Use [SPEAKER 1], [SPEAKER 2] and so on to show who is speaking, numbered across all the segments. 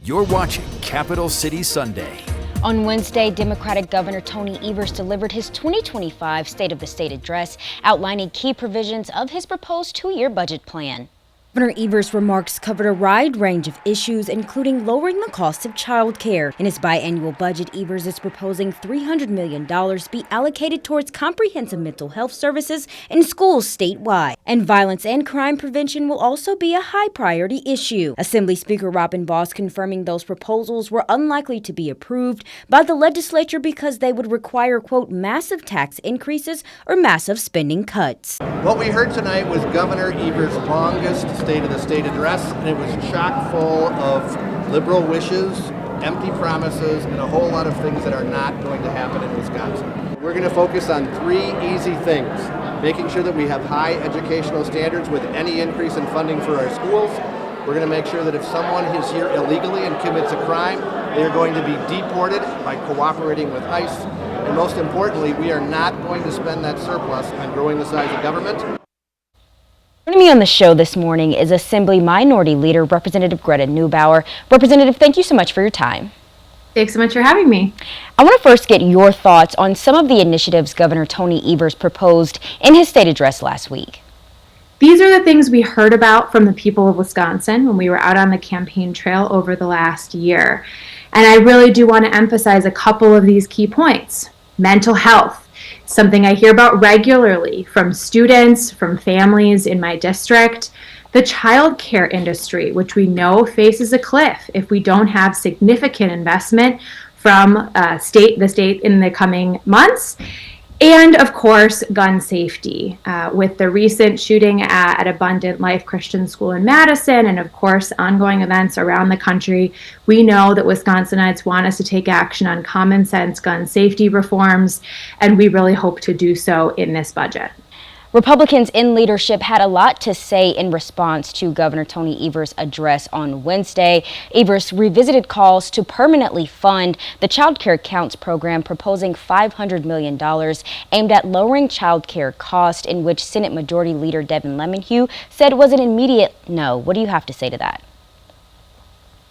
[SPEAKER 1] You're watching Capital City Sunday.
[SPEAKER 2] On Wednesday, Democratic Governor Tony Evers delivered his 2025 State of the State address, outlining key provisions of his proposed two-year budget plan. Governor Evers' remarks covered a wide range of issues, including lowering the cost of child care. In his biannual budget, Evers is proposing $300 million be allocated towards comprehensive mental health services in schools statewide. And violence and crime prevention will also be a high priority issue. Assembly Speaker Robin Vos confirming those proposals were unlikely to be approved by the legislature because they would require, quote, massive tax increases or massive spending cuts.
[SPEAKER 3] What we heard tonight was Governor Evers' longest State of the State address, and it was chock full of liberal wishes, empty promises, and a whole lot of things that are not going to happen in Wisconsin. We're going to focus on three easy things: making sure that we have high educational standards with any increase in funding for our schools. We're going to make sure that if someone is here illegally and commits a crime, they are going to be deported by cooperating with ICE. And most importantly, we are not going to spend that surplus on growing the size of government.
[SPEAKER 2] Joining me on the show this morning is Assembly Minority Leader Representative Greta Neubauer. Representative, thank you so much for your time.
[SPEAKER 4] Thanks so much for having me.
[SPEAKER 2] I want to first get your thoughts on some of the initiatives Governor Tony Evers proposed in his state address last week.
[SPEAKER 4] These are the things we heard about from the people of Wisconsin when we were out on the campaign trail over the last year. And I really do want to emphasize a couple of these key points. Mental health. Something I hear about regularly from students, from families in my district. The child care industry, which we know faces a cliff if we don't have significant investment from the state in the coming months. And of course, gun safety. With the recent shooting at Abundant Life Christian School in Madison, and of course, ongoing events around the country, we know that Wisconsinites want us to take action on common sense gun safety reforms, and we really hope to do so in this budget.
[SPEAKER 2] Republicans in leadership had a lot to say in response to Governor Tony Evers' address on Wednesday. Evers revisited calls to permanently fund the Child Care Counts program, proposing $500 million aimed at lowering child care costs, in which Senate Majority Leader Devin Lemonhew said was an immediate no. What do you have to say to that?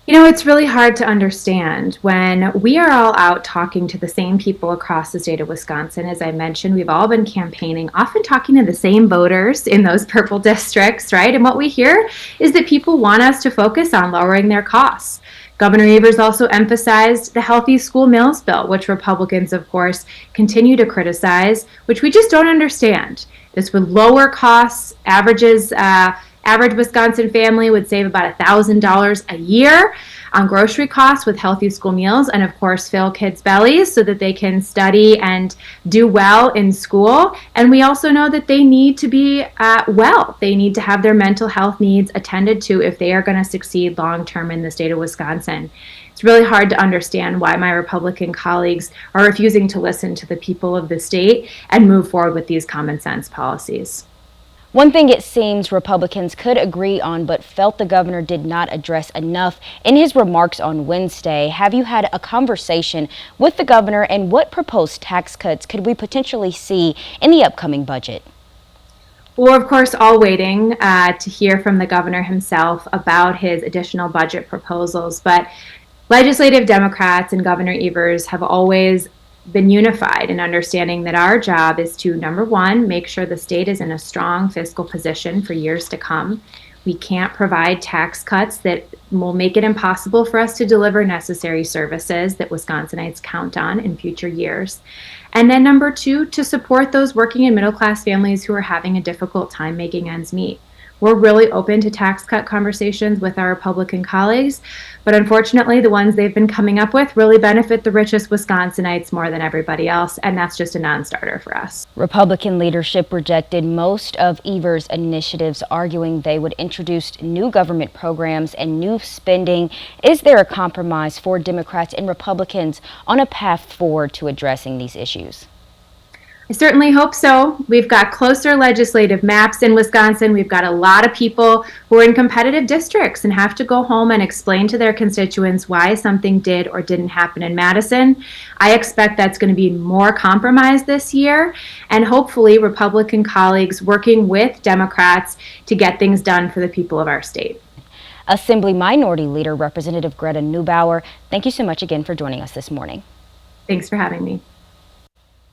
[SPEAKER 4] You know, it's really hard to understand when we are all out talking to the same people across the state of Wisconsin. As I mentioned, we've all been campaigning, often talking to the same voters in those purple districts, right? And what we hear is that people want us to focus on lowering their costs. Governor Evers also emphasized the Healthy School Meals Bill, which Republicans, of course, continue to criticize, which we just don't understand. This would lower costs. Average Wisconsin family would save about $1,000 a year on grocery costs with healthy school meals, and of course fill kids' bellies so that they can study and do well in school. And we also know that they need to be well. They need to have their mental health needs attended to if they are going to succeed long term in the state of Wisconsin. It's really hard to understand why my Republican colleagues are refusing to listen to the people of the state and move forward with these common sense policies.
[SPEAKER 2] One thing it seems Republicans could agree on but felt the governor did not address enough in his remarks on Wednesday. Have you had a conversation with the governor, and what proposed tax cuts could we potentially see in the upcoming budget?
[SPEAKER 4] We're, of course, all waiting to hear from the governor himself about his additional budget proposals, but legislative Democrats and Governor Evers have always been unified in understanding that our job is to, number one, make sure the state is in a strong fiscal position for years to come. We can't provide tax cuts that will make it impossible for us to deliver necessary services that Wisconsinites count on in future years. And then number two, to support those working and middle class families who are having a difficult time making ends meet. We're really open to tax cut conversations with our Republican colleagues, but unfortunately the ones they've been coming up with really benefit the richest Wisconsinites more than everybody else, and that's just a non-starter for us.
[SPEAKER 2] Republican leadership rejected most of Evers' initiatives, arguing they would introduce new government programs and new spending. Is there a compromise for Democrats and Republicans on a path forward to addressing these issues?
[SPEAKER 4] I certainly hope so. We've got closer legislative maps in Wisconsin. We've got a lot of people who are in competitive districts and have to go home and explain to their constituents why something did or didn't happen in Madison. I expect that's going to be more compromise this year, and hopefully Republican colleagues working with Democrats to get things done for the people of our state.
[SPEAKER 2] Assembly Minority Leader Representative Greta Neubauer, thank you so much again for joining us this morning.
[SPEAKER 4] Thanks for having me.